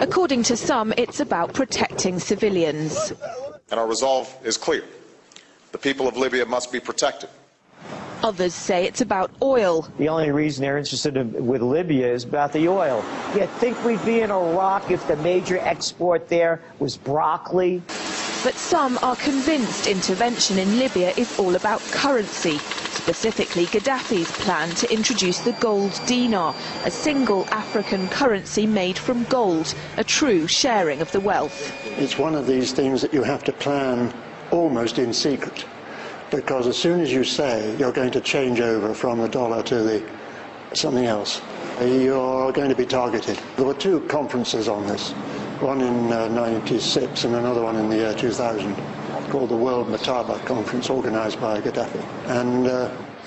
According to some, it's about protecting civilians. And our resolve is clear. The people of Libya must be protected. Others say it's about oil. The only reason they're interested with Libya is about the oil. You think we'd be in Iraq if the major export there was broccoli? But some are convinced intervention in Libya is all about currency, specifically Gaddafi's plan to introduce the gold dinar, a single African currency made from gold, a true sharing of the wealth. It's one of these things that you have to plan almost in secret, because as soon as you say you're going to change over from the dollar to something else, you're going to be targeted. There were two conferences on this, one in '96 and another one in the year 2000, called the World Mataba Conference, organized by Gaddafi. And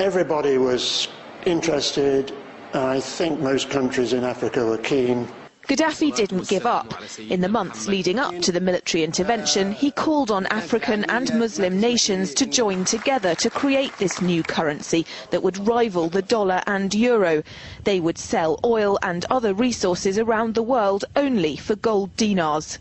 everybody was interested. I think most countries in Africa were keen. Gaddafi didn't give up. In the months leading up to the military intervention, he called on African and Muslim nations to join together to create this new currency that would rival the dollar and euro. They would sell oil and other resources around the world only for gold dinars.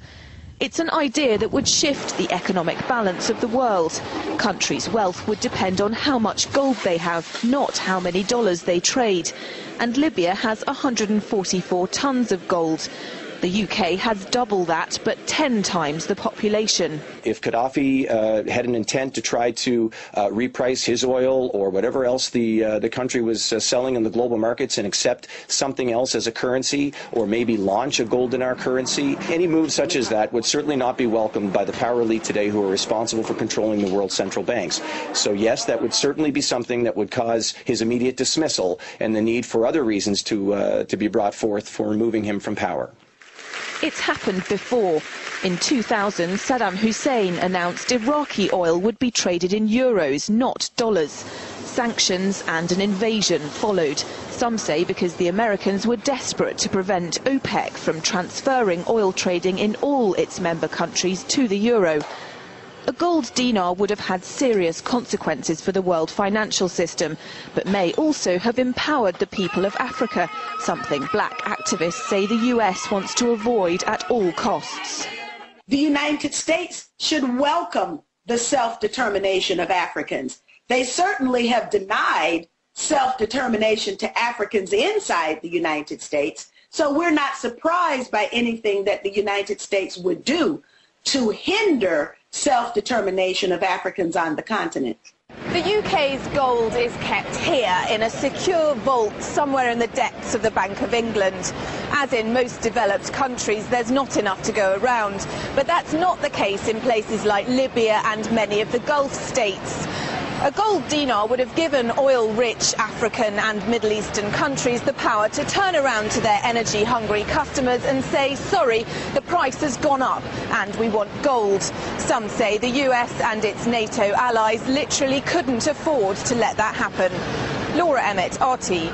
It's an idea that would shift the economic balance of the world. Countries' wealth would depend on how much gold they have, not how many dollars they trade. And Libya has 144 tons of gold. The UK has double that, but 10 times the population. If Kadhafi had an intent to try to reprice his oil or whatever else the country was selling in the global markets and accept something else as a currency, or maybe launch a gold dinar currency, any move such as that would certainly not be welcomed by the power elite today who are responsible for controlling the world's central banks. So yes, that would certainly be something that would cause his immediate dismissal and the need for other reasons to be brought forth for removing him from power. It's happened before. In 2000, Saddam Hussein announced Iraqi oil would be traded in euros, not dollars. Sanctions and an invasion followed. Some say because the Americans were desperate to prevent OPEC from transferring oil trading in all its member countries to the euro. A gold dinar would have had serious consequences for the world financial system, but may also have empowered the people of Africa, something black activists say the US wants to avoid at all costs. The United States should welcome the self-determination of Africans. They certainly have denied self-determination to Africans inside the United States, so we're not surprised by anything that the United States would do to hinder self-determination of Africans on the continent. The UK's gold is kept here in a secure vault somewhere in the depths of the Bank of England. As in most developed countries, there's not enough to go around. But that's not the case in places like Libya and many of the Gulf states. A gold dinar would have given oil-rich African and Middle Eastern countries the power to turn around to their energy-hungry customers and say, sorry, the price has gone up and we want gold. Some say the US and its NATO allies literally couldn't afford to let that happen. Laura Emmett, RT.